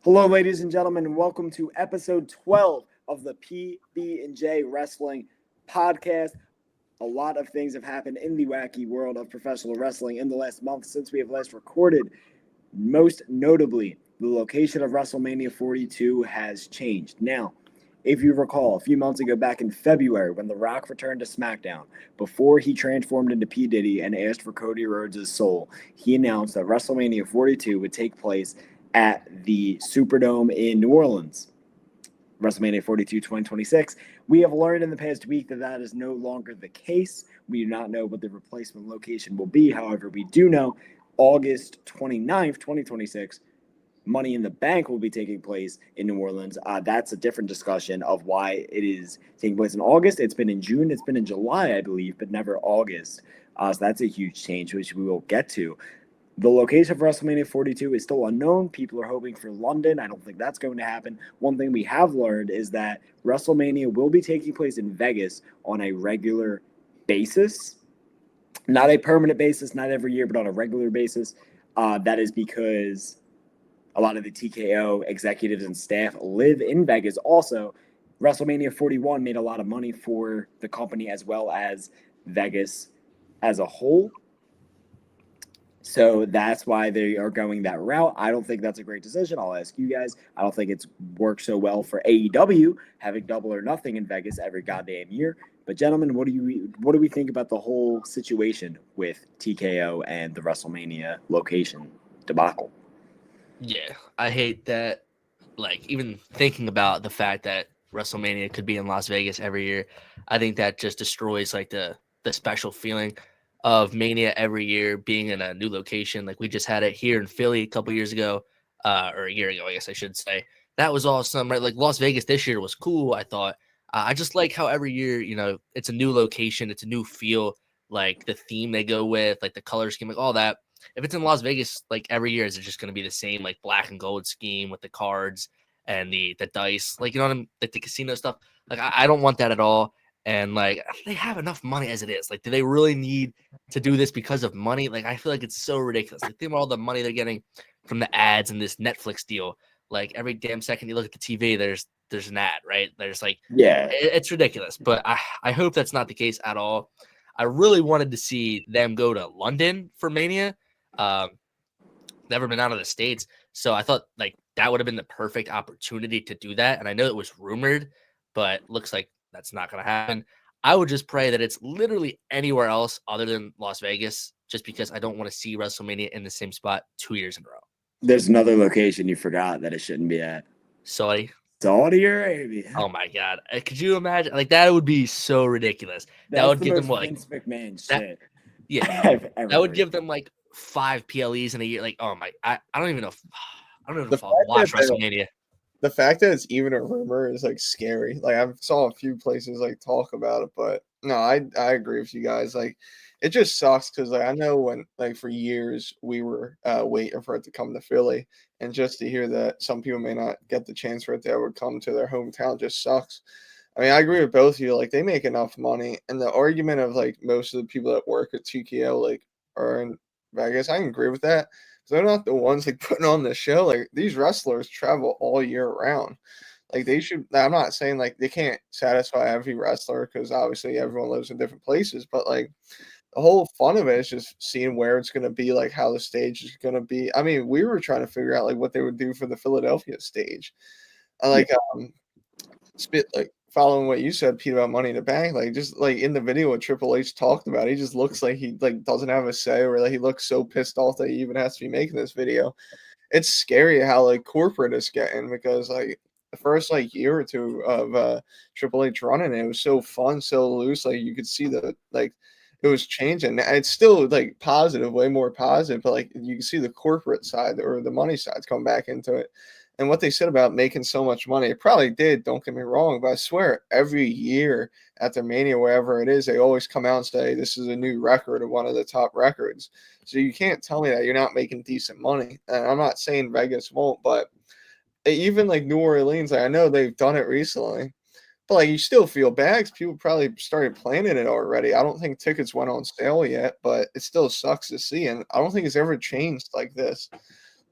Hello, ladies and gentlemen, and welcome to episode 12 of the PB&J Wrestling Podcast. A lot of things have happened in the wacky world of professional wrestling in the last month since we have last recorded. Most notably, the location of WrestleMania 42 has changed. Now, if you recall, a few months ago back in February when The Rock returned to SmackDown, before he transformed into P. Diddy and asked for Cody Rhodes' soul, he announced that WrestleMania 42 would take place at the Superdome in New Orleans. WrestleMania 42 2026. We have learned in the past week that that is no longer the case. We do not know what the replacement location will be. However, we do know August 29th, 2026, Money in the Bank will be taking place in New Orleans. That's a different discussion of why it is taking place in August. It's been in June, it's been in July, I believe, but never August. So that's a huge change, which we will get to. The location of WrestleMania 42 is still unknown. People are hoping for London. I don't think that's going to happen. One thing we have learned is that WrestleMania will be taking place in Vegas on a regular basis. Not a permanent basis, not every year, but on a regular basis. That is because a lot of the TKO executives and staff live in Vegas. Also, WrestleMania 41 made a lot of money for the company as well as Vegas as a whole. So that's why they are going that route. I don't think that's a great decision. I'll ask you guys. I don't think it's worked so well for AEW having Double or Nothing in Vegas every goddamn year. But gentlemen, what do we think about the whole situation with TKO and the WrestleMania location debacle? Yeah, I hate that. Like, even thinking about the fact that WrestleMania could be in Las Vegas every year, I think that just destroys like the special feeling of Mania every year being in a new location. Like we just had it here in Philly a couple years ago, or a year ago, I guess I should say. That was awesome, right? Like Las Vegas this year was cool. I thought. I just like how every year, it's a new location, it's a new feel, like the theme they go with, like the color scheme, like all that. If it's in Las Vegas, like every year, is it just going to be the same, like black and gold scheme with the cards and the dice, like like the casino stuff? Like I don't want that at all. And like they have enough money as it is. Like, do they really need to do this because of money? Like I feel like it's so ridiculous. Like think about all the money they're getting from the ads and this Netflix deal. Like every damn second you look at the TV, there's an ad, right? There's like Yeah, it's ridiculous. But I hope that's not the case at all. I really wanted to see them go to London for Mania. Um, never been out of the States. So I thought like that would have been the perfect opportunity to do that. And I know it was rumored, but looks like that's not going to happen. I would just pray that it's literally anywhere else other than Las Vegas, just because I don't want to see WrestleMania in the same spot 2 years in a row. there's another location you forgot that it shouldn't be at. Saudi. Saudi Arabia. Oh my God. Could you imagine? Like that would be so ridiculous. That That's would the give them most what, like Vince McMahon that. shit Yeah. I've ever That would heard. give them like 5 PLEs in a year. Like, oh my, I don't even know. I don't even know The if I'll fact that watch WrestleMania. the fact that it's even a rumor is like scary. Like I saw a few places like talk about it, but no, I agree with you guys. Like it just sucks because like I know when like for years we were waiting for it to come to Philly, and just to hear that some people may not get the chance for it to ever come to their hometown just sucks. I mean, I agree with both of you. Like they make enough money, and the argument of like most of the people that work at TKO like are in Vegas, I can agree with that. They're not the ones like putting on the show. Like these wrestlers travel all year round. Like they should. I'm not saying like they can't satisfy every wrestler because obviously everyone lives in different places. But like the whole fun of it is just seeing where it's going to be, like how the stage is going to be. I mean, we were trying to figure out like what they would do for the Philadelphia stage. I Yeah. like spit like following what you said, Pete, about Money in the Bank. Like just like in the video what Triple H talked about, he just looks like he like doesn't have a say, or like he looks so pissed off that he even has to be making this video. It's scary how like corporate is getting, because like the first like year or two of Triple H running it was so fun, so loose. Like you could see the like it was changing. It's still like positive, way more positive, but like you can see the corporate side or the money side's coming back into it. And what they said about making so much money, it probably did. Don't get me wrong, but I swear every year at the Mania, wherever it is, they always come out and say this is a new record or one of the top records. So you can't tell me that you're not making decent money. And I'm not saying Vegas won't, but even like New Orleans, like I know they've done it recently, but like you still feel bad 'cause people probably started planning it already. I don't think tickets went on sale yet, but it still sucks to see, and I don't think it's ever changed like this.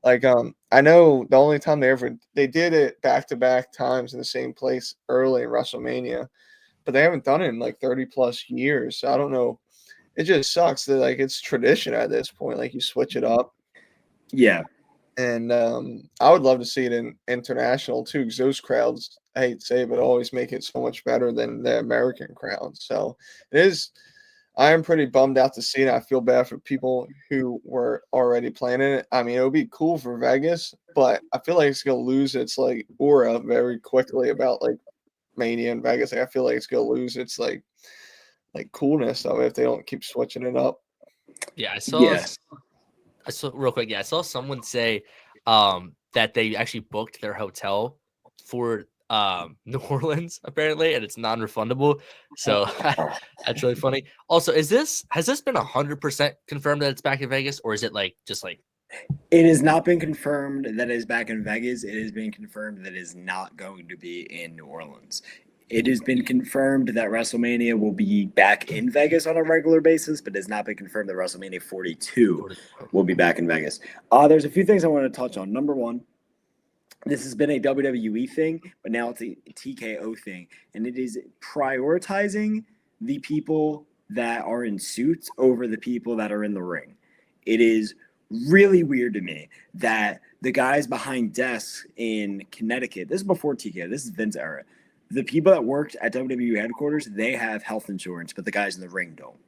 Like, I know the only time they did it back-to-back times in the same place early in WrestleMania, but they haven't done it in, like, 30 plus years, so I don't know. It just sucks that, like, it's tradition at this point, like, you switch it up, Yeah. and, I would love to see it in international too, because those crowds, I hate to say it, but always make it so much better than the American crowds, so it is I am pretty bummed out to see it. I feel bad for people who were already planning it. I mean, it would be cool for Vegas, but I feel like it's gonna lose its like aura very quickly about like Mania in Vegas. Like, I feel like it's gonna lose its like coolness of it if they don't keep switching it up. Yeah, Yeah. I saw real quick. Yeah, I saw someone say that they actually booked their hotel for New Orleans apparently, and it's non-refundable. So that's really funny. Also, has this been 100% confirmed that it's back in Vegas, or is it like just like It has not been confirmed that it is back in Vegas. It has been confirmed that it is not going to be in New Orleans. It has been confirmed that WrestleMania will be back in Vegas on a regular basis, but it has not been confirmed that WrestleMania 42 will be back in Vegas. There's a few things I want to touch on. Number one, this has been a WWE thing, but now it's a TKO thing, and it is prioritizing the people that are in suits over the people that are in the ring. It is really weird to me that the guys behind desks in Connecticut, this is before TKO, this is Vince era. The people that worked at WWE headquarters, they have health insurance, but the guys in the ring don't.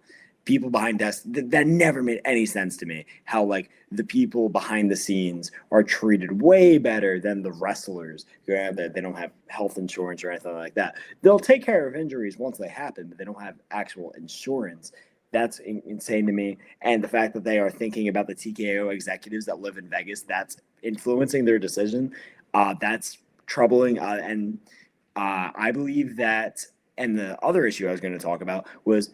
People behind desks, that never made any sense to me. How like the people behind the scenes are treated way better than the wrestlers who have that they don't have health insurance or anything like that. They'll take care of injuries once they happen, but they don't have actual insurance. That's insane to me. And the fact that they are thinking about the TKO executives that live in Vegas, that's influencing their decision. That's troubling. And I believe that. And the other issue I was going to talk about was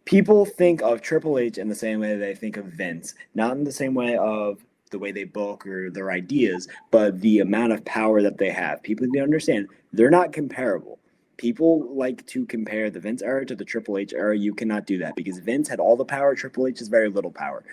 people think of Triple H in the same way they think of Vince, not in the same way of the way they book or their ideas, but the amount of power that they have. People need to understand they're not comparable. People like to compare the Vince era to the Triple H era. You cannot do that because Vince had all the power. Triple H has very little power.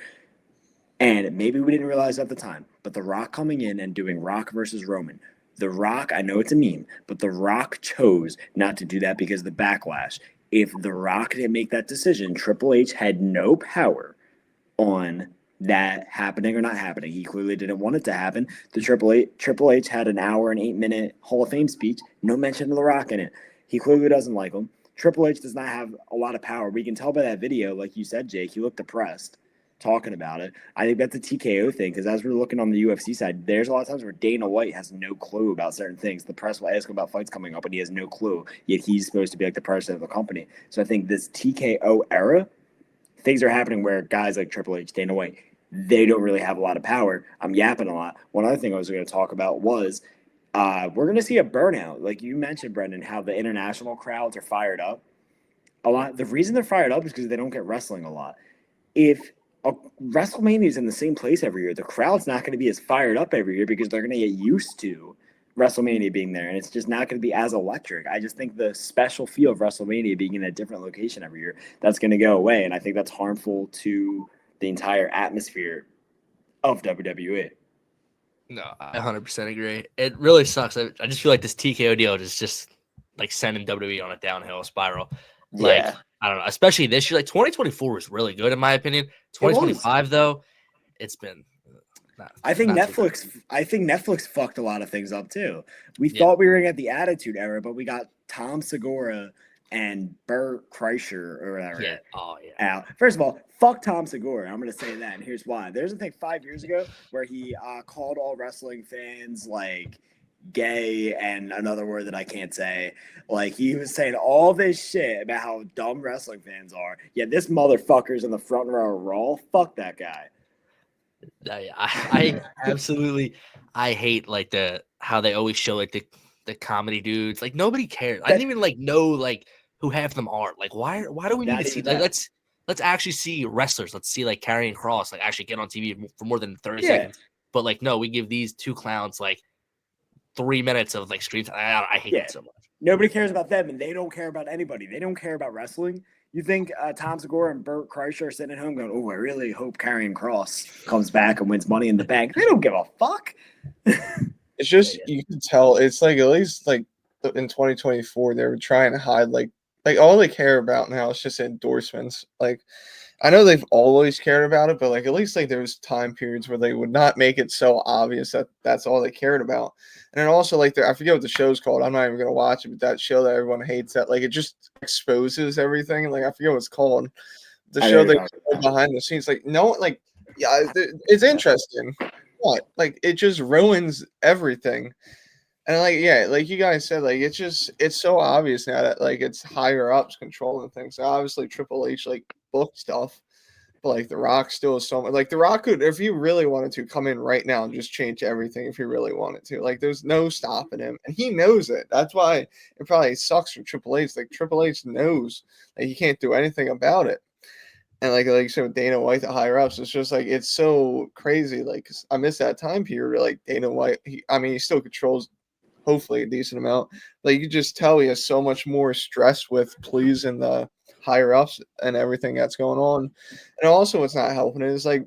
And maybe we didn't realize at the time, but The Rock coming in and doing Rock versus Roman. The Rock, I know it's a meme, but The Rock chose not to do that because of the backlash. If The Rock didn't make that decision, Triple H had no power on that happening or not happening. He clearly didn't want it to happen. The Triple H had an hour and 8 minute Hall of Fame speech, no mention of The Rock in it. He clearly doesn't like him. Triple H does not have a lot of power. We can tell by that video, like you said, Jake, he looked depressed talking about it. I think that's a TKO thing because as we're looking on the UFC side, there's a lot of times where Dana White has no clue about certain things. The press will ask him about fights coming up and he has no clue, yet he's supposed to be like the president of the company. So I think this TKO era, things are happening where guys like Triple H, Dana White, they don't really have a lot of power. I'm yapping a lot. One other thing I was going to talk about was we're going to see a burnout. Like you mentioned, Brendan, how the international crowds are fired up. A lot. The reason they're fired up is because they don't get wrestling a lot. If WrestleMania is in the same place every year, the crowd's not going to be as fired up every year because they're going to get used to WrestleMania being there, and it's just not going to be as electric. I just think the special feel of WrestleMania being in a different location every year, that's going to go away, and I think that's harmful to the entire atmosphere of WWE. No, I 100% agree. It really sucks. I just feel like this TKO deal is just like sending WWE on a downhill spiral. Like, Yeah. I don't know, especially this year. Like 2024 was really good in my opinion. 2025 though, it's been I think not too Netflix. I think Netflix fucked a lot of things up too. We Yeah. thought we were gonna get the Attitude Era, but we got Tom Segura and Burt Kreischer or whatever. Yeah. Oh yeah. Out. First of all, fuck Tom Segura. I'm gonna say that, and here's why. There's a thing 5 years ago where he called all wrestling fans like gay and another word that I can't say. Like he was saying all this shit about how dumb wrestling fans are. Yeah, this motherfucker's in the front row of Raw. Fuck that guy. I absolutely I hate like how they always show like the comedy dudes. Like nobody cares. I didn't even like know like who half of them are. Like why do we need Not to see even like that. let's actually see wrestlers. Let's see like Karrion Cross like actually get on TV for more than 30 Yeah. seconds. But like no, we give these two clowns like 3 minutes of like screen time. I hate Yeah. that so much. Nobody cares about them, and they don't care about anybody. They don't care about wrestling. You think Tom Segura and Burt Kreischer are sitting at home going, "Oh, I really hope Karrion Kross comes back and wins Money in the Bank." They don't give a fuck. It's just you can tell. It's like at least like in 2024 they were trying to hide like all they care about now is just endorsements. Like I know they've always cared about it, but like at least like there was time periods where they would not make it so obvious that that's all they cared about. And then also like I forget what the show's called. I'm not even gonna watch it, but that show that everyone hates that like it just exposes everything. Like I forget what it's called. The show that behind the scenes, like no, like yeah, it's interesting, but like it just ruins everything. And like yeah, like you guys said, like it's so obvious now that like it's higher ups controlling things. So obviously Triple H like book stuff, but like The Rock still is so much. Like The Rock could, if he really wanted to, come in right now and just change everything. If he really wanted to, like there's no stopping him, and he knows it. That's why it probably sucks for Triple H. Like Triple H knows that he can't do anything about it. And like you said with Dana White, the higher ups, it's just like it's so crazy. Like 'cause I miss that time period. Like Dana White, he still controls hopefully a decent amount. Like you could just tell he has so much more stress with pleasing the higher ups and everything that's going on. And also, what's not helping is like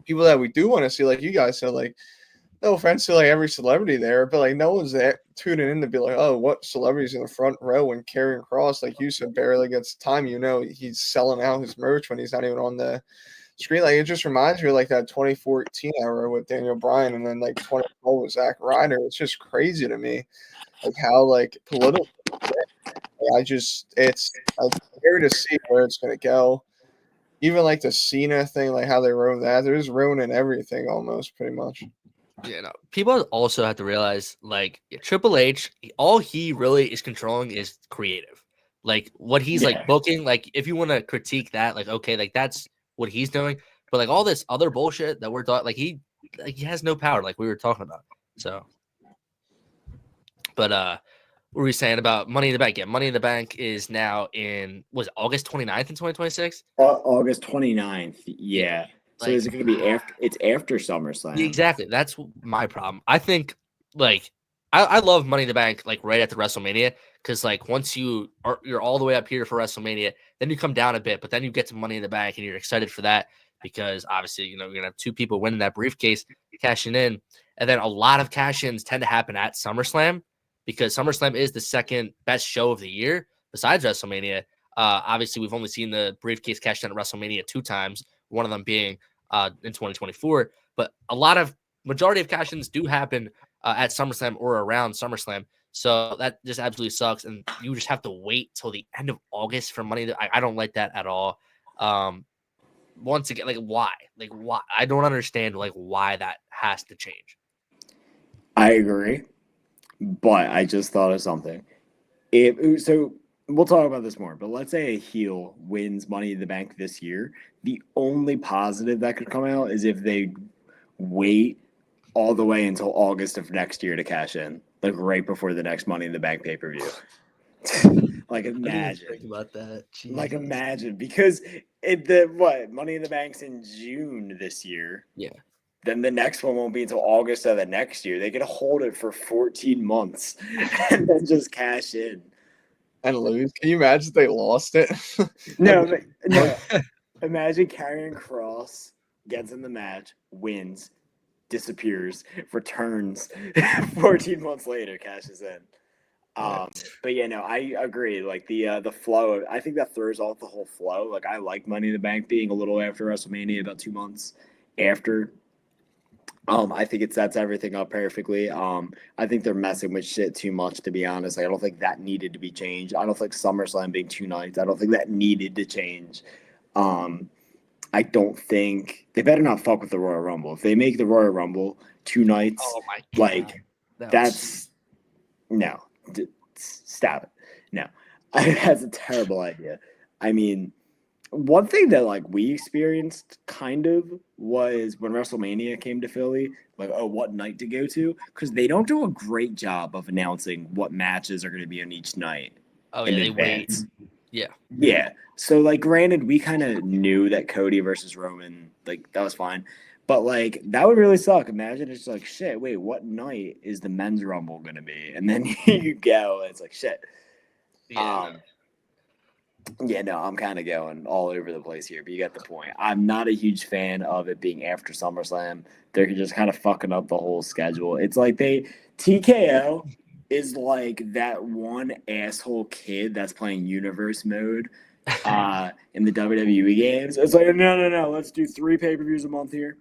people that we do want to see, like you guys said, like no offense to like every celebrity there, but like no one's there tuning in to be like, oh, what celebrity's in the front row when Karrion Kross, like you said, barely gets time. You know, he's selling out his merch when he's not even on the screen. Like it just reminds me of like that 2014 era with Daniel Bryan, and then like 2012 with Zack Ryder. It's just crazy to me, like how like political. I'm scared to see where it's gonna go. Even like the Cena thing, like how they ruined that. They're just ruining everything almost, pretty much. Yeah, no. People also have to realize, like Triple H, all he really is controlling is creative. Like what he's like booking. Like if you want to critique that, like okay, like that's what he's doing. But like all this other bullshit that we're talking, like he has no power, like we were talking about. So, but what were we saying about Money in the Bank? Yeah, Money in the Bank is now in was it August 29th in 2026? August 29th. Yeah. So Like, is it going to be after? It's after SummerSlam. exactly. That's my problem. I think like I love Money in the Bank like right after WrestleMania because like once you're all the way up here for WrestleMania, then you come down a bit, but then you get to Money in the Bank and you're excited for that because obviously you know you're gonna have two people winning that briefcase, cashing in, and then a lot of cash-ins tend to happen at SummerSlam because SummerSlam is the second best show of the year besides WrestleMania. Obviously, we've only seen the briefcase cashed in at WrestleMania 2 times, one of them being in 2024. But a lot of majority of cash-ins do happen at SummerSlam or around SummerSlam. So that just absolutely sucks. And you just have to wait till the end of August for money. I don't like that at all. Once again, like why? Like why? I don't understand like why that has to change. I agree, but I just thought of something. So we'll talk about this more, but let's say a heel wins Money in the Bank this year. The only positive that could come out is if they wait all the way until August of next year to cash in, like right before the next Money in the Bank pay-per-view. Like imagine. Think about that. Jesus. Like imagine because Money in the Bank's in June this year. Yeah. Then the next one won't be until August of the next year. They could hold it for 14 months and then just cash in. And lose. Can you imagine if they lost it? No. Imagine Karrion Kross gets in the match, wins, disappears, returns 14 months later, cashes in. But yeah, no, I agree. Like the flow, I think that throws off the whole flow. Like I like Money in the Bank being a little after WrestleMania, about 2 months after. I think it sets everything up perfectly. I think they're messing with shit too much, to be honest. Like, I don't think that needed to be changed. I don't think SummerSlam being 2 nights. I don't think that needed to change. I don't think they better not fuck with the Royal Rumble. If they make the Royal Rumble 2 nights, Oh my God. like that's no, stop it. No, that's a terrible idea. I mean, one thing that like we experienced kind of was when WrestleMania came to Philly, like, oh, what night to go to? Because they don't do a great job of announcing what matches are going to be on each night. Oh yeah, they wait. Yeah. Yeah. So like, granted, we kind of knew that Cody versus Roman, like that was fine, but like that would really suck. Imagine it's like, shit. Wait, what night is the men's Rumble going to be? And then you go, and it's like, shit. Yeah. Yeah, no, I'm kind of going all over the place here, but you get the point. I'm not a huge fan of it being after SummerSlam. They're just kind of fucking up the whole schedule. It's like TKO is like that one asshole kid that's playing universe mode in the WWE games. It's like, no, let's do 3 pay-per-views a month here.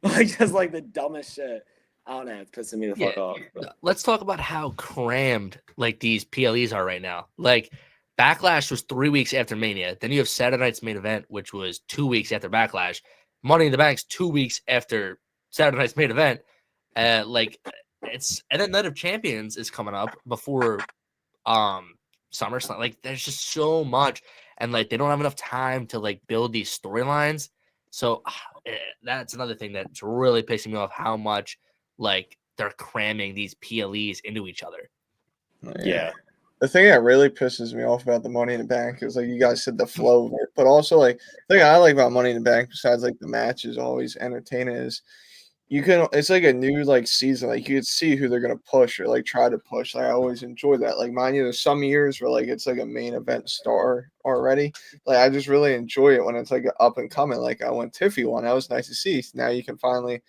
Like, just like the dumbest shit. I don't know, it's pissing me the fuck Yeah, off. But. let's talk about how crammed like these PLEs are right now. Like Backlash was 3 weeks after Mania. Then you have Saturday night's main event, which was 2 weeks after Backlash. Money in the Bank's 2 weeks after Saturday night's main event. Like it's and then Night of Champions is coming up before SummerSlam. Like there's just so much, and like they don't have enough time to like build these storylines. So that's another thing that's really pissing me off. How much like they're cramming these PLEs into each other. Yeah. The thing that really pisses me off about the Money in the Bank is like you guys said the flow of it, but also like the thing I like about Money in the Bank besides like the match is always entertaining is you can it's like a new like season, like you could see who they're gonna push or like try to push. Like I always enjoy that. Like mind you, there's some years where like it's like a main event star already. Like I just really enjoy it when it's like up and coming. Like I when Tiffy won, that was nice to see. Now you can finally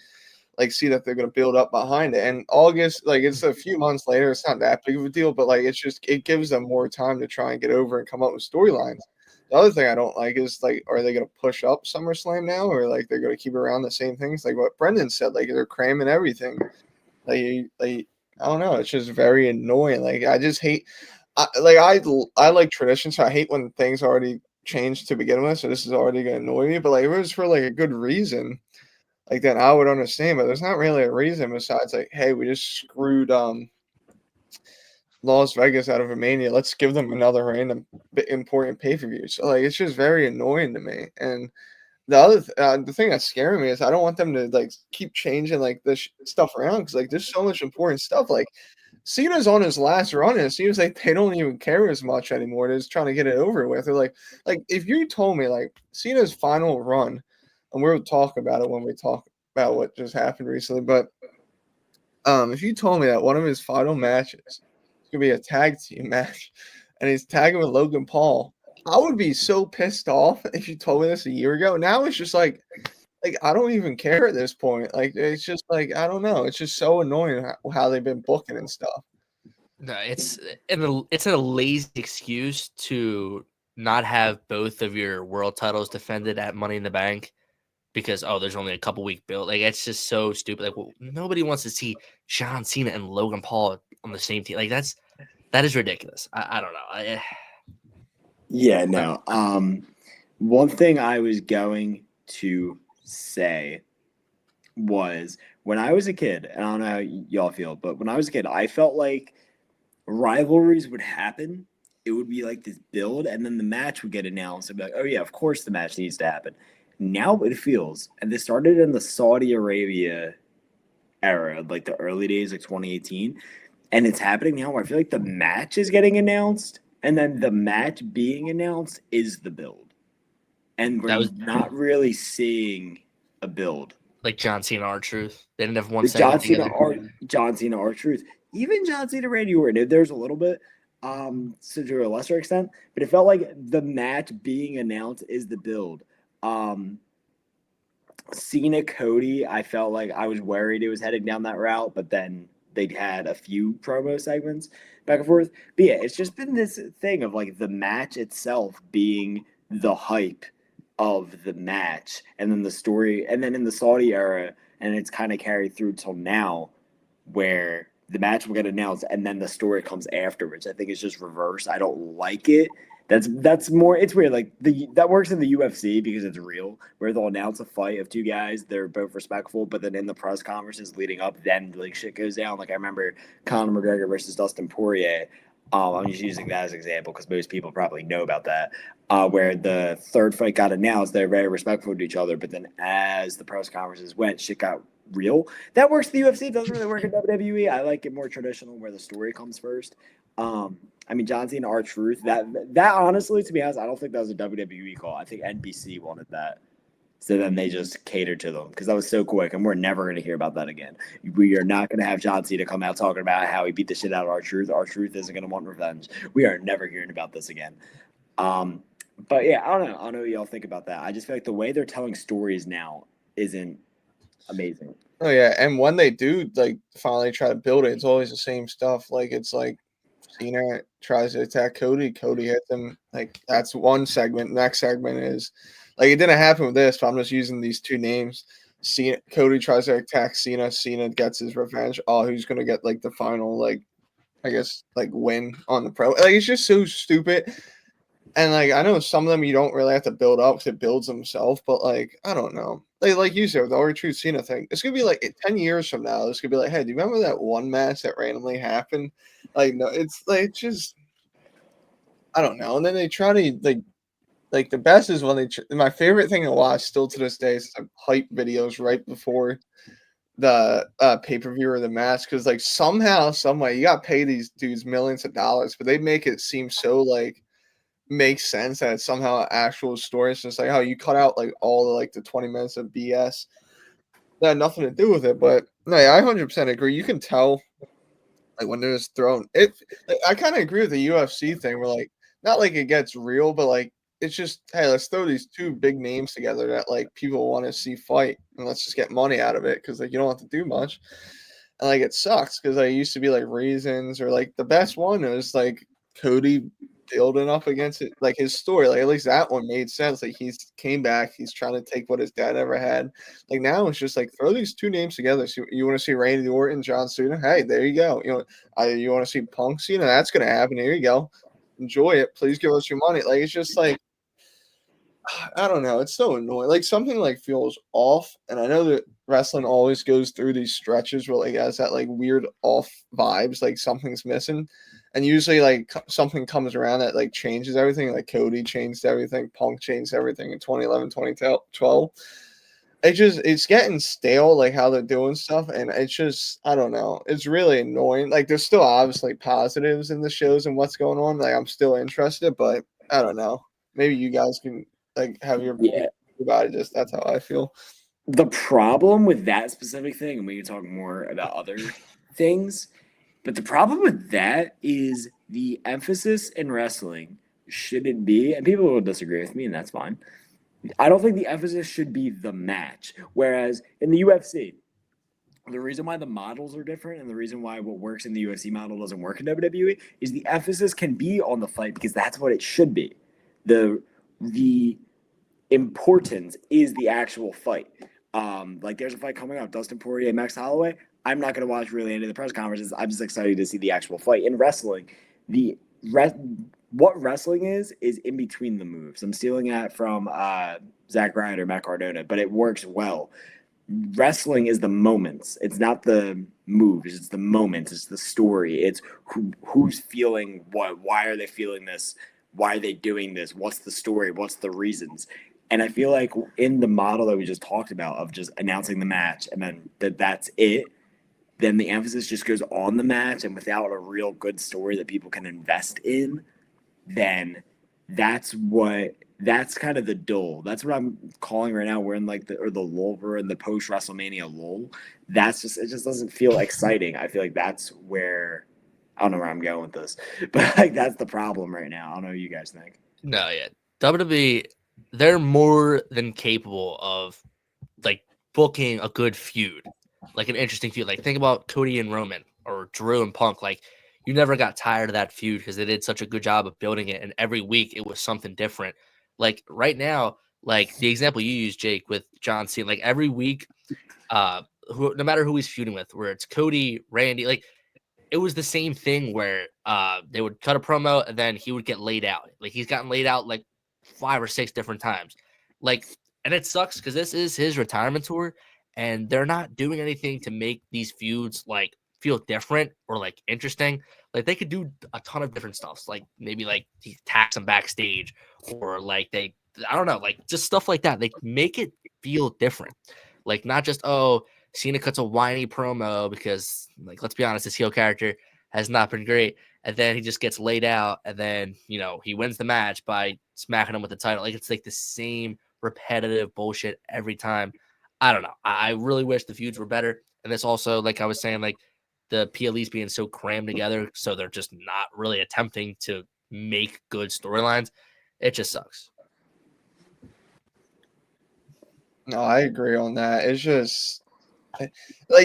like see that they're going to build up behind it. And August, like it's a few months later, it's not that big of a deal, but like it's just it gives them more time to try and get over and come up with storylines. The other thing I don't like is like, are they going to push up SummerSlam now, or like they're going to keep around the same things? Like what Brendan said, like they're cramming everything. Like I don't know, it's just very annoying. Like I just hate. I like tradition, so I hate when things already changed to begin with. So this is already going to annoy me. But like if it was for like a good reason like then I would understand, but there's not really a reason besides like, hey, we just screwed Las Vegas out of a mania. Let's give them another random important pay per view. So like, it's just very annoying to me. And the thing that's scaring me is I don't want them to like keep changing like this stuff around because like there's so much important stuff. Like Cena's on his last run, and it seems like they don't even care as much anymore. They're just trying to get it over with. They're like if you told me like Cena's final run, and we'll talk about it when we talk about what just happened recently, but if you told me that one of his final matches is gonna be a tag team match, and he's tagging with Logan Paul, I would be so pissed off if you told me this a year ago. Now it's just like I don't even care at this point. Like it's just like I don't know. It's just so annoying how they've been booking and stuff. No, it's a lazy excuse to not have both of your world titles defended at Money in the Bank because there's only a couple week build. Like it's just so stupid. Like nobody wants to see John Cena and Logan Paul on the same team. Like that is ridiculous. I don't know. Yeah, no. One thing I was going to say was when I was a kid, and I don't know how y'all feel, but when I was a kid, I felt like rivalries would happen. It would be like this build, and then the match would get announced. I'd be like, oh, yeah, of course the match needs to happen. Now it feels, and this started in the Saudi Arabia era, like the early days, like 2018, and it's happening now where I feel like the match is getting announced, and then the match being announced is the build. And That we're was not really seeing a build. like John Cena, R-Truth. They didn't have one The segment together. John Cena, R-Truth, even John Cena, Randy Orton. There's a little bit, so to a lesser extent, but it felt like the match being announced is the build. Cena Cody, I felt like I was worried it was heading down that route, but then they'd had a few promo segments back and forth. But yeah, it's just been this thing of like the match itself being the hype of the match, and then the story, and then in the Saudi era, and it's kind of carried through till now, where the match will get announced and then the story comes afterwards. I think it's just reverse. I don't like it. That's more. It's weird. Like that works in the UFC because it's real, where they'll announce a fight of two guys. They're both respectful, but then in the press conferences leading up, then like shit goes down. Like I remember Conor McGregor versus Dustin Poirier. I'm just using that as an example because most people probably know about that. Where the third fight got announced, they're very respectful to each other, but then as the press conferences went, shit got real. That works in the UFC. It doesn't really work in WWE. I like it more traditional, where the story comes first. I mean, John Cena, R-Truth. That honestly, to be honest, I don't think that was a WWE call. I think NBC wanted that. So then they just catered to them because that was so quick, and we're never going to hear about that again. We are not going to have John Cena come out talking about how he beat the shit out of R-Truth. R-Truth isn't going to want revenge. We are never hearing about this again. But yeah, I don't know. I don't know what y'all think about that. I just feel like the way they're telling stories now isn't amazing. Oh yeah, and when they do like finally try to build it, it's always the same stuff. Like it's like Cena tries to attack Cody, Cody hits him. Like that's one segment. Next segment is like it didn't happen with this, but I'm just using these two names. Cena Cody tries to attack Cena, Cena gets his revenge. Oh, who's gonna get like the final like I guess like win on the pro? Like it's just so stupid. And like I know some of them you don't really have to build up because it builds themselves, but like I don't know. Like you said, with the R-Truth Cena thing, it's gonna be like 10 years from now. It's gonna be like, hey, do you remember that one match that randomly happened? Like no, it's like it's just I don't know. And then they try to like the best is when my favorite thing to watch still to this day is the hype videos right before the pay-per-view or the match because like somehow, some way you got to pay these dudes millions of dollars, but they make it seem so like makes sense that it's somehow an actual story. It's just like how you cut out like all the like the 20 minutes of BS that had nothing to do with it. But no, yeah, I 100% agree. You can tell like when they're just thrown it. Like, I kind of agree with the UFC thing where like not like it gets real, but like it's just hey, let's throw these two big names together that like people want to see fight and let's just get money out of it because like you don't have to do much. And like it sucks because I used to be like reasons or like the best one was like Cody building up against it, like his story. Like at least that one made sense. Like he's came back, he's trying to take what his dad ever had. Like now it's just like throw these two names together. So you want to see Randy Orton, John Cena? Hey, there you go. You know, you want to see Punk Cena? That's gonna happen. Here you go. Enjoy it. Please give us your money. Like it's just like I don't know. It's so annoying. Like something like feels off, and I know that wrestling always goes through these stretches where like has that like weird off vibes, like something's missing, and usually like something comes around that like changes everything. Like Cody changed everything, Punk changed everything in 2011, 2012. It's getting stale like how they're doing stuff, and it's just I don't know. It's really annoying. Like there's still obviously positives in the shows and what's going on. Like I'm still interested, but I don't know. Maybe you guys can like have your Yeah. about it. Just that's how I feel. The problem with that specific thing, and we can talk more about other things, but the problem with that is the emphasis in wrestling shouldn't be, and people will disagree with me, and that's fine. I don't think the emphasis should be the match. Whereas in the UFC, the reason why the models are different and the reason why what works in the UFC model doesn't work in WWE is the emphasis can be on the fight because that's what it should be. The importance is the actual fight. Like there's a fight coming up, Dustin Poirier, Max Holloway. I'm not going to watch really any of the press conferences. I'm just excited to see the actual fight. In wrestling, the what wrestling is in between the moves. I'm stealing that from Zack Ryder, Matt Cardona, but it works well. Wrestling is the moments. It's not the moves. It's the moments. It's the story. It's who's feeling what. Why are they feeling this? Why are they doing this? What's the story? What's the reasons? And I feel like in the model that we just talked about of just announcing the match and then that's it, then the emphasis just goes on the match and without a real good story that people can invest in, then that's kind of the dull. That's what I'm calling right now. We're in like the lull, we're in the post WrestleMania lull. That's just it just doesn't feel exciting. I feel like that's where I don't know where I'm going with this, but like that's the problem right now. I don't know what you guys think. No, yeah. WWE, they're more than capable of like booking a good feud, like an interesting feud. Like think about Cody and Roman or Drew and Punk. Like you never got tired of that feud because they did such a good job of building it, and every week it was something different. Like right now, like the example you use, Jake, with John Cena, like every week, no matter who he's feuding with, where it's Cody, Randy, like it was the same thing where they would cut a promo and then he would get laid out. Like he's gotten laid out like 5 or 6 different times. Like, and it sucks because this is his retirement tour, and they're not doing anything to make these feuds like feel different or like interesting. Like they could do a ton of different stuff. Like maybe like he attacks him backstage, or like I don't know, like just stuff like that. Like make it feel different. Like not just Cena cuts a whiny promo because, like, let's be honest, his heel character has not been great. And then he just gets laid out, and then, he wins the match by smacking him with the title. Like, it's like the same repetitive bullshit every time. I don't know. I really wish the feuds were better. And this also, like I was saying, like, the PLEs being so crammed together, so they're just not really attempting to make good storylines. It just sucks. No, I agree on that. It's just like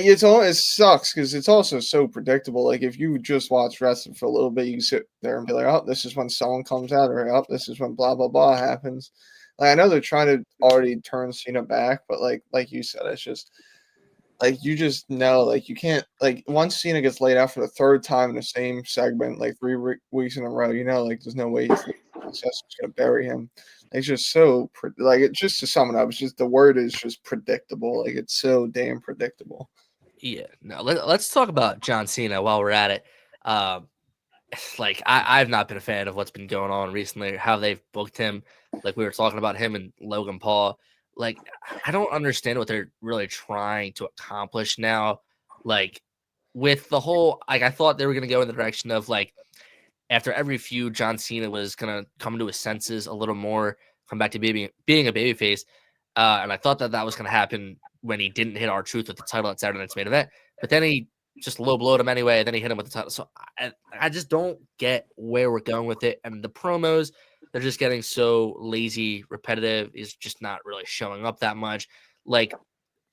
it sucks because it's also so predictable. Like if you just watch wrestling for a little bit, you can sit there and be like, "Oh, this is when someone comes out," or "Oh, this is when blah blah blah happens." Like I know they're trying to already turn Cena back, but like you said, it's just like you just know like you can't like once Cena gets laid out for the third time in the same segment like 3 weeks in a row, you know, like there's no way it's just gonna bury him. It's just so like it just to sum it up, it's just the word is just predictable. Like it's so damn predictable. Yeah. No. Let's talk about John Cena while we're at it. Um, like I've not been a fan of what's been going on recently, how they've booked him. Like we were talking about him and Logan Paul. Like I don't understand what they're really trying to accomplish now. Like with the whole, like I thought they were gonna go in the direction of like after every feud, John Cena was gonna come to his senses a little more, come back to being a babyface. And I thought that was gonna happen when he didn't hit R-Truth with the title at Saturday Night's Main Event, but then he just low blowed him anyway, and then he hit him with the title. So I just don't get where we're going with it. And the promos, they're just getting so lazy, repetitive. Is just not really showing up that much. Like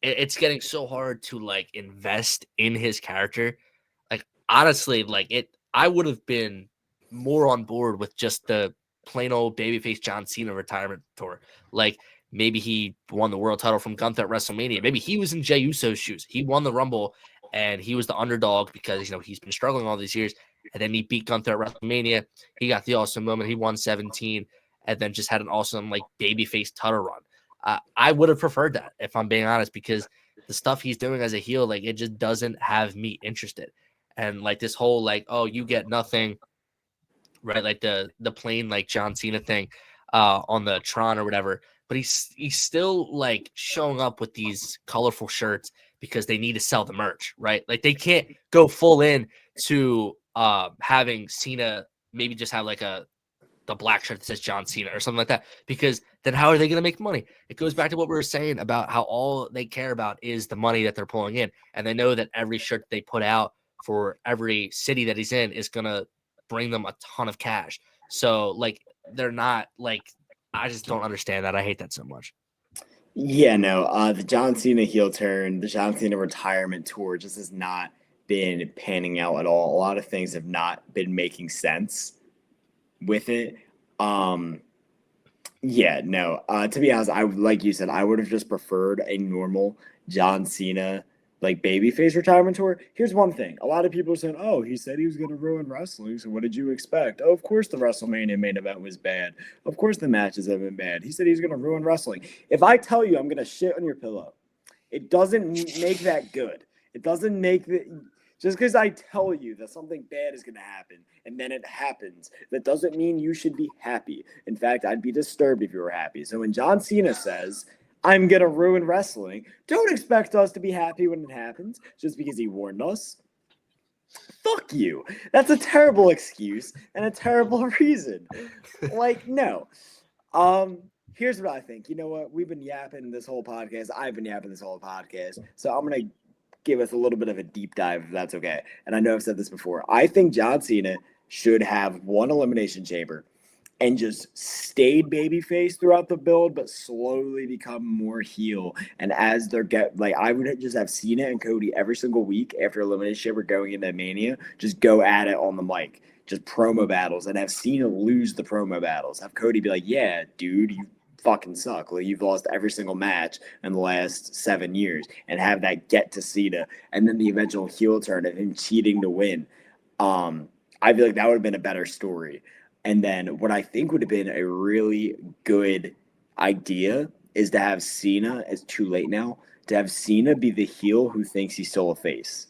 it's getting so hard to like invest in his character. Like honestly, like I would have been more on board with just the plain old babyface John Cena retirement tour. Like maybe he won the world title from Gunther at WrestleMania. Maybe he was in Jey Uso's shoes. He won the Rumble and he was the underdog because he's been struggling all these years. And then he beat Gunther at WrestleMania. He got the awesome moment. He won 17 and then just had an awesome like babyface title run. I would have preferred that if I'm being honest, because the stuff he's doing as a heel, like it just doesn't have me interested. And like this whole like, oh, you get nothing, right? Like the plain like John Cena thing on the Tron or whatever. But he's still like showing up with these colorful shirts because they need to sell the merch, right? Like they can't go full in to having Cena maybe just have like the black shirt that says John Cena or something like that, because then how are they going to make money? It goes back to what we were saying about how all they care about is the money that they're pulling in. And they know that every shirt that they put out for every city that he's in is going to bring them a ton of cash. So like, they're not like, I just don't understand that. I hate that so much. Yeah, no, the John Cena heel turn, the John Cena retirement tour just has not been panning out at all. A lot of things have not been making sense with it. Um, yeah, no. To be honest, like you said, I would have just preferred a normal John Cena like babyface retirement tour. Here's one thing: a lot of people are saying, "Oh, he said he was going to ruin wrestling, so what did you expect?" Oh, of course the WrestleMania main event was bad. Of course the matches have been bad. He said he's going to ruin wrestling. If I tell you I'm going to shit on your pillow, it doesn't make that good. It doesn't make the just because I tell you that something bad is going to happen and then it happens, that doesn't mean you should be happy. In fact, I'd be disturbed if you were happy. So when John Cena says, I'm going to ruin wrestling, don't expect us to be happy when it happens just because he warned us. Fuck you. That's a terrible excuse and a terrible reason. Like, no. Here's what I think. You know what? We've been yapping this whole podcast. I've been yapping this whole podcast. So I'm going to give us a little bit of a deep dive, if that's okay. And I know I've said this before. I think John Cena should have one elimination chamber and just stayed babyface throughout the build, but slowly become more heel. And as they're I would just have Cena and Cody every single week after elimination chamber going into Mania, just go at it on the mic, just promo battles, and have Cena lose the promo battles. Have Cody be like, "Yeah, dude, you fucking suck. Like you've lost every single match in the last 7 years," and have that get to Cena, and then the eventual heel turn of him cheating to win. I feel like that would have been a better story. And then what I think would have been a really good idea is to have Cena, it's too late now, to have Cena be the heel who thinks he's still a face.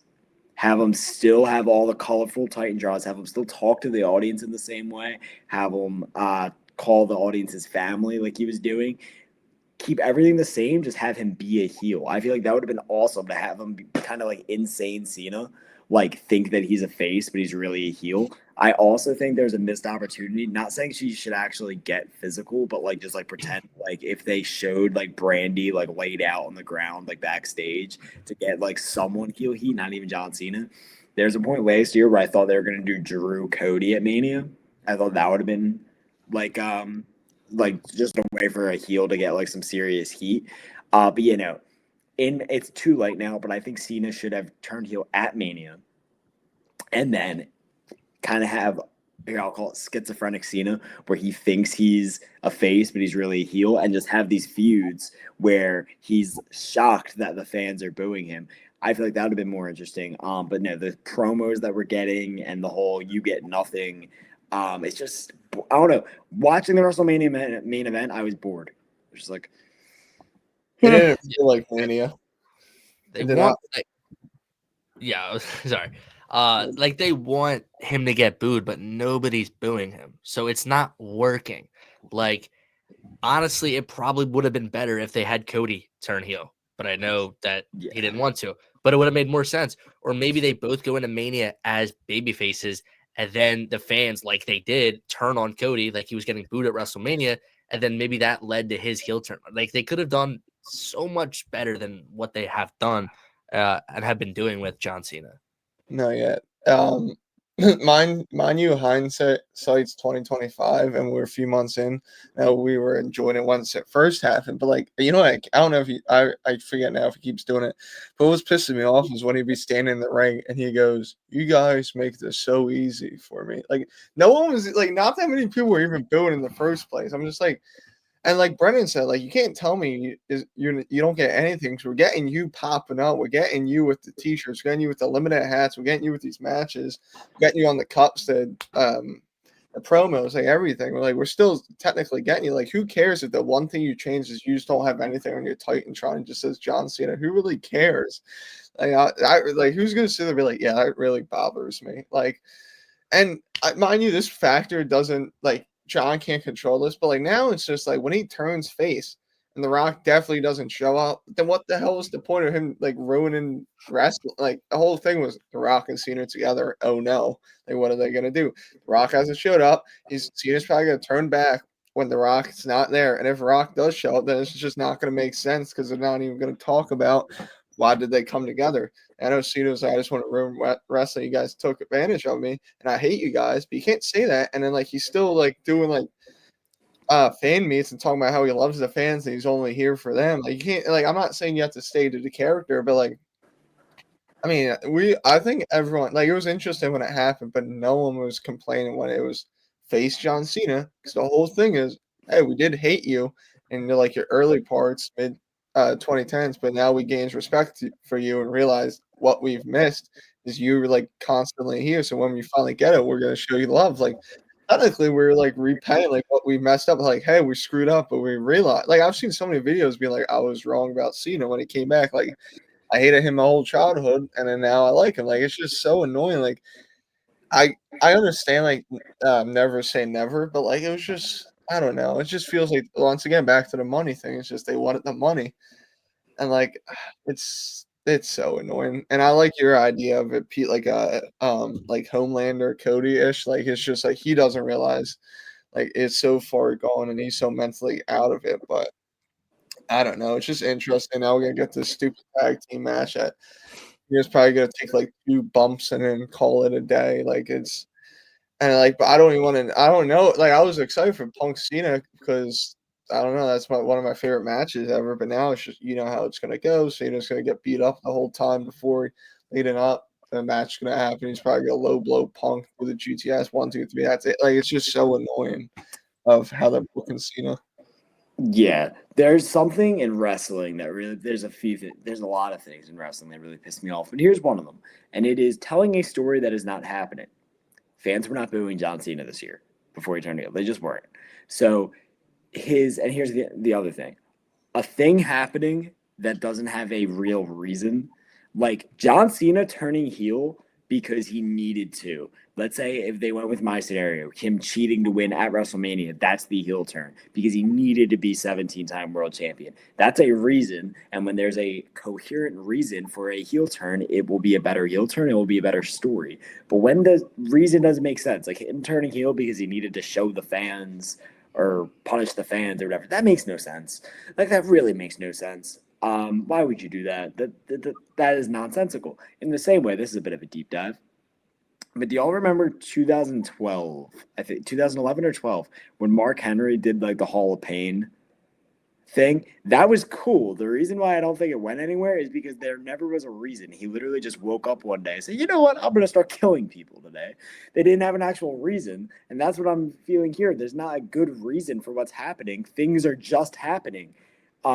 Have him still have all the colorful Titan draws, have him still talk to the audience in the same way, have him call the audience his family like he was doing. Keep everything the same, just have him be a heel. I feel like that would have been awesome to have him be kind of like insane Cena, like think that he's a face, but he's really a heel. I also think there's a missed opportunity. Not saying she should actually get physical, but like just like pretend like if they showed like Brandy like laid out on the ground like backstage to get like someone heel heat, not even John Cena. There's a point last year where I thought they were gonna do Drew Cody at Mania. I thought that would have been like like just a way for a heel to get like some serious heat. But it's too late now. But I think Cena should have turned heel at Mania, and then kind of have, here I'll call it schizophrenic Cena, where he thinks he's a face, but he's really a heel, and just have these feuds where he's shocked that the fans are booing him. I feel like that would have been more interesting. But no, the promos that we're getting and the whole "you get nothing," it's just, I don't know. Watching the WrestleMania main event, I was bored. It was just like, It didn't feel like Mania. They want, sorry. Like they want him to get booed, but nobody's booing him, so it's not working. Like honestly, it probably would have been better if they had Cody turn heel, but I know that he didn't want to. But it would have made more sense. Or maybe they both go into Mania as baby faces, and then the fans, like they did, turn on Cody, like he was getting booed at WrestleMania, and then maybe that led to his heel turn. Like they could have done so much better than what they have done and have been doing with John Cena. No, yet. Mind you, hindsight sight's 2025, and we're a few months in. Now we were enjoying it once it first happened, but like I don't know if I forget now if he keeps doing it. But what was pissing me off was when he'd be standing in the ring and he goes, "You guys make this so easy for me." Like no one was like, not that many people were even booing in the first place. I'm just like. And like Brendan said, like you can't tell me you don't get anything. So we're getting you popping up. We're getting you with the t-shirts. We're getting you with the limited hats. We're getting you with these matches. We're getting you on the cups, the promos, like everything. We're still technically getting you. Like who cares if the one thing you change is you just don't have anything on your Titantron and just says John Cena? Who really cares? Like I like who's gonna sit there and be like, yeah, that really bothers me. Like, and mind you, this factor doesn't like. John can't control this, but like now it's just like when he turns face and The Rock definitely doesn't show up, then what the hell was the point of him like ruining wrestling? Like the whole thing was The Rock and Cena together. Oh no. Like what are they gonna do? The Rock hasn't showed up. Cena's probably gonna turn back when The Rock's not there. And if Rock does show up, then it's just not gonna make sense because they're not even gonna talk about why did they come together. I know Cena was like, I just want to ruin wrestling. You guys took advantage of me, and I hate you guys. But you can't say that. And then like he's still like doing like fan meets and talking about how he loves the fans and he's only here for them. Like you can't like I'm not saying you have to stay to the character, but like I mean I think everyone like it was interesting when it happened, but no one was complaining when it was face John Cena because the whole thing is, hey, we did hate you in like your early parts mid 2010s, but now we gained respect for you and realized what we've missed is you were like constantly here. So when we finally get it, we're gonna show you love. Like technically, we're like repaying like what we messed up. Like, hey, we screwed up, but we realized. Like I've seen so many videos being like, I was wrong about Cena when he came back. Like I hated him my whole childhood, and then now I like him. Like it's just so annoying. Like I understand like never say never, but like it was just. I don't know. It just feels like once again back to the money thing. It's just they wanted the money. And like it's so annoying. And I like your idea of it, Pete, like like Homelander Cody-ish. Like it's just like he doesn't realize like it's so far gone and he's so mentally out of it. But I don't know. It's just interesting. Now we're gonna get this stupid tag team match at he's probably gonna take like 2 bumps and then call it a day. Like it's and like but I don't even want to I don't know. Like I was excited for Punk Cena because I don't know. That's one of my favorite matches ever. But now it's just you know how it's gonna go. Cena's gonna get beat up the whole time before leading up. The match gonna happen. He's probably gonna low blow Punk with a GTS 1, 2, 3. That's it. Like it's just so annoying of how they're booking Cena. Yeah, there's something in wrestling that really there's a lot of things in wrestling that really piss me off. But here's one of them, and it is telling a story that is not happening. Fans were not booing John Cena this year before he turned heel. They just weren't. So here's the other thing. A thing happening that doesn't have a real reason, like John Cena turning heel because he needed to. Let's say if they went with my scenario, him cheating to win at WrestleMania, that's the heel turn because he needed to be 17-time world champion. That's a reason. And when there's a coherent reason for a heel turn, it will be a better heel turn. It will be a better story. But when the reason doesn't make sense, like him turning heel because he needed to show the fans or punish the fans or whatever, that makes no sense. Like that really makes no sense. Why would you do that? That is nonsensical. In the same way, this is a bit of a deep dive. But do y'all remember 2012? I think 2011 or 12 when Mark Henry did like the Hall of Pain thing. That was cool. The reason why I don't think it went anywhere is because there never was a reason. He literally just woke up one day and said, "You know what? I'm going to start killing people today." They didn't have an actual reason, and that's what I'm feeling here. There's not a good reason for what's happening. Things are just happening.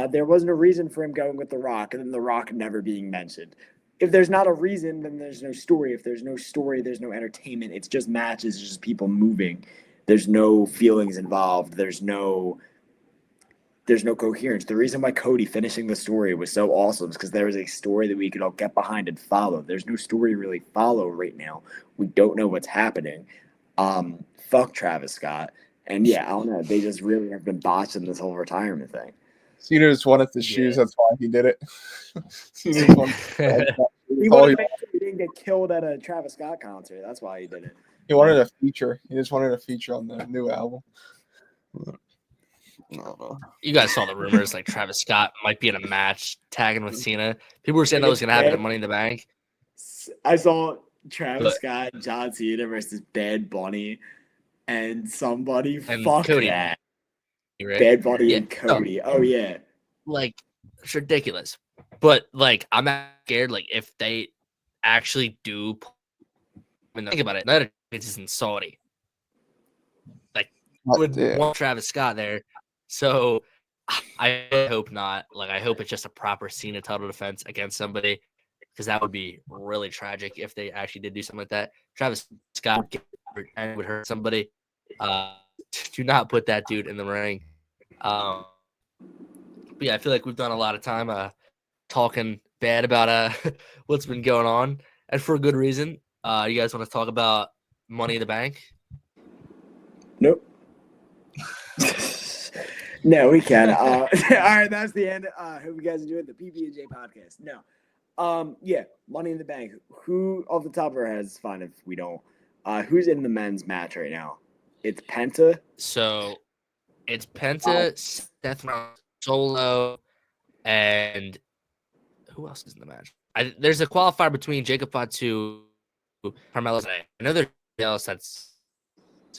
There wasn't a reason for him going with The Rock, and then The Rock never being mentioned. If there's not a reason, then there's no story. If there's no story, there's no entertainment. It's just matches, it's just people moving. There's no feelings involved. There's no coherence. The reason why Cody finishing the story was so awesome is because there was a story that we could all get behind and follow. There's no story to really follow right now. We don't know what's happening. Fuck Travis Scott. And yeah, I don't know. They just really have been botching this whole retirement thing. Cena just wanted the shoes. Yeah. That's why he did it. Cena just wanted He wanted to make sure he didn't get killed at a Travis Scott concert. That's why he did it. he wanted a feature. He just wanted a feature on the new album. No. You guys saw the rumors like Travis Scott might be in a match tagging with Cena. People were saying that was going to happen at Money in the Bank. I saw Travis Scott, John Cena versus Bad Bunny, and somebody And fuck Cody, that. right? Bad Bunny Yeah. and Cody. Oh yeah. Like, it's ridiculous. But like, I'm not scared. Like, if they actually do, think about it. United is in Saudi. Like, would want Travis Scott there. So I hope not. Like, I hope it's just a proper Cena title defense against somebody, because that would be really tragic if they actually did do something like that. Travis Scott would hurt somebody. Do not put that dude in the ring. But yeah, I feel like we've done a lot of time talking bad about what's been going on, and for a good reason. You guys want to talk about Money in the Bank? Nope. No, we can. All right, that's the end. Hope you guys enjoyed the PB&J podcast. No. Yeah, Money in the Bank. Who off the top of our heads, fine if we don't. Who's in the men's match right now? It's Penta. So it's Penta, Seth Rollins, Solo, and who else is in the match? There's a qualifier between Jacob Fatu, Carmelo. I know there's else that's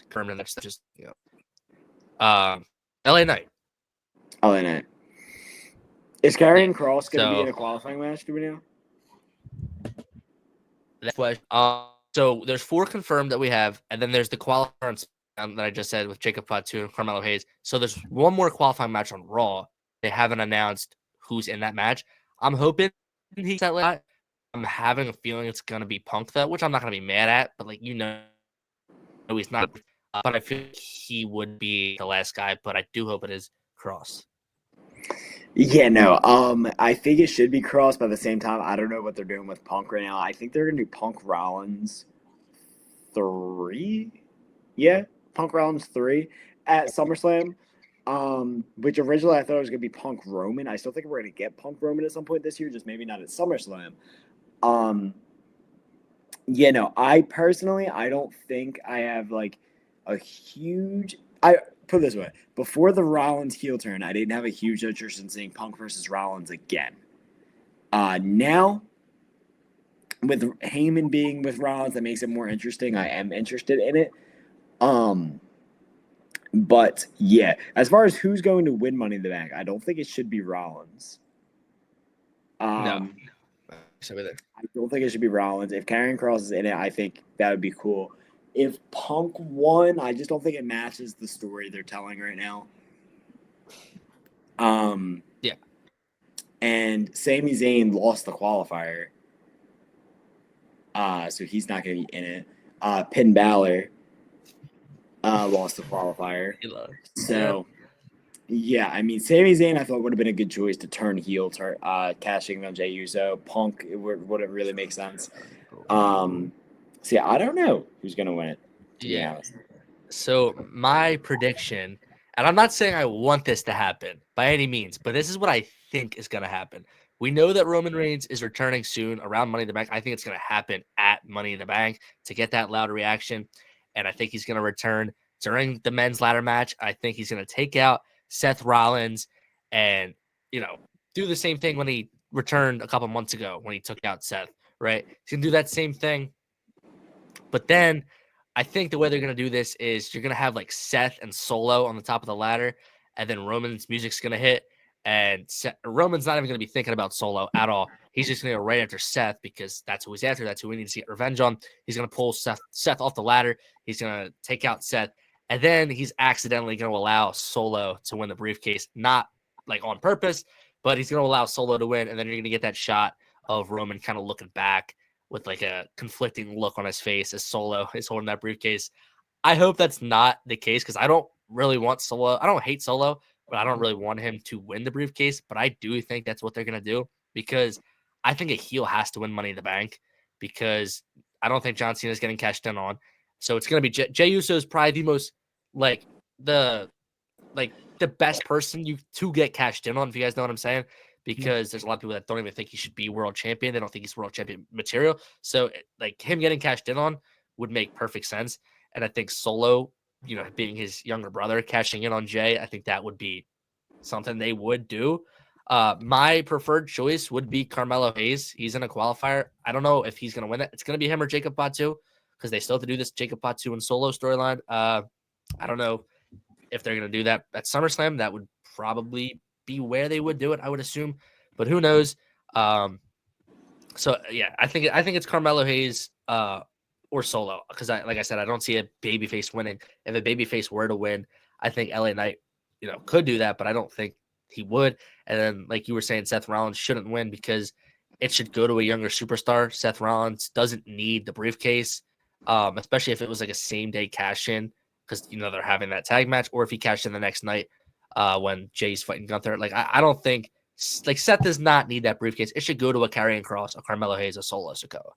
permanent. That's just LA Knight. LA Knight. Is Karrion Kross going to be in a qualifying match? Do we know? That's what. So there's 4 confirmed that we have, and then there's the qualifier that I just said with Jacob Fatu and Carmelo Hayes. So there's one more qualifying match on Raw. They haven't announced who's in that match. I'm hoping he's that late. I'm having a feeling it's gonna be Punk though, which I'm not gonna be mad at. But like he's not. But I feel like he would be the last guy. But I do hope it is Cross. Yeah, no. I think it should be Cross, but at the same time, I don't know what they're doing with Punk right now. I think they're gonna do Punk Rollins 3. Yeah, Punk Rollins 3 at SummerSlam. Which originally I thought it was gonna be Punk Roman. I still think we're gonna get Punk Roman at some point this year, just maybe not at SummerSlam. Yeah, no. I personally, I don't think I have like a huge. I put it this way: before the Rollins heel turn, I didn't have a huge interest in seeing Punk versus Rollins again. Now, with Heyman being with Rollins, that makes it more interesting. I am interested in it. But yeah, as far as who's going to win Money in the Bank, I don't think it should be Rollins. No. I don't think it should be Rollins. If Karrion Kross is in it, I think that would be cool. If Punk won, I just don't think it matches the story they're telling right now. Yeah. And Sami Zayn lost the qualifier. So he's not going to be in it. Finn Balor lost the qualifier. So, yeah, I mean, Sami Zayn I thought would have been a good choice to turn heel, cashing on Jey Uso. Punk, it wouldn't really make sense. So, yeah, I don't know who's going to win it. Yeah. So my prediction, and I'm not saying I want this to happen by any means, but this is what I think is going to happen. We know that Roman Reigns is returning soon around Money in the Bank. I think it's going to happen at Money in the Bank to get that loud reaction. And I think he's going to return during the men's ladder match. I think he's going to take out Seth Rollins and, do the same thing when he returned a couple months ago when he took out Seth, right? He's going to do that same thing. But then I think the way they're going to do this is you're going to have like Seth and Solo on the top of the ladder, and then Roman's music's going to hit. And Roman's not even going to be thinking about Solo at all. He's just going to go right after Seth because that's who he's after. That's who he needs to get revenge on. He's going to pull Seth off the ladder. He's going to take out Seth. And then he's accidentally going to allow Solo to win the briefcase, not like on purpose, but he's going to allow Solo to win. And then you're going to get that shot of Roman kind of looking back with like a conflicting look on his face as Solo is holding that briefcase. I hope that's not the case because I don't really want Solo. I don't hate Solo, but I don't really want him to win the briefcase. But I do think that's what they're going to do because I think a heel has to win Money in the Bank because I don't think John Cena is getting cashed in on. So it's going to be Jey Uso is probably the most the best person to get cashed in on, if you guys know what I'm saying, because there's a lot of people that don't even think he should be world champion. They don't think he's world champion material. So like him getting cashed in on would make perfect sense. And I think Solo, being his younger brother, cashing in on Jey, I think that would be something they would do. My preferred choice would be Carmelo Hayes. He's in a qualifier. I don't know if he's going to win it. It's going to be him or Jacob Fatu because they still have to do this Jacob Fatu and Solo storyline. I don't know if they're going to do that at SummerSlam. That would probably be where they would do it, I would assume, but who knows? So yeah, I think it's Carmelo Hayes or Solo because like I said, I don't see a babyface winning. If a babyface were to win, I think LA Knight, could do that, but I don't think he would. And then, like you were saying, Seth Rollins shouldn't win because it should go to a younger superstar. Seth Rollins doesn't need the briefcase, especially if it was like a same day cash in because they're having that tag match, or if he cashed in the next night when Jay's fighting Gunther. Like I don't think Seth does not need that briefcase. It should go to a Karrion Kross, a Carmelo Hayes, a Solo Sikoa.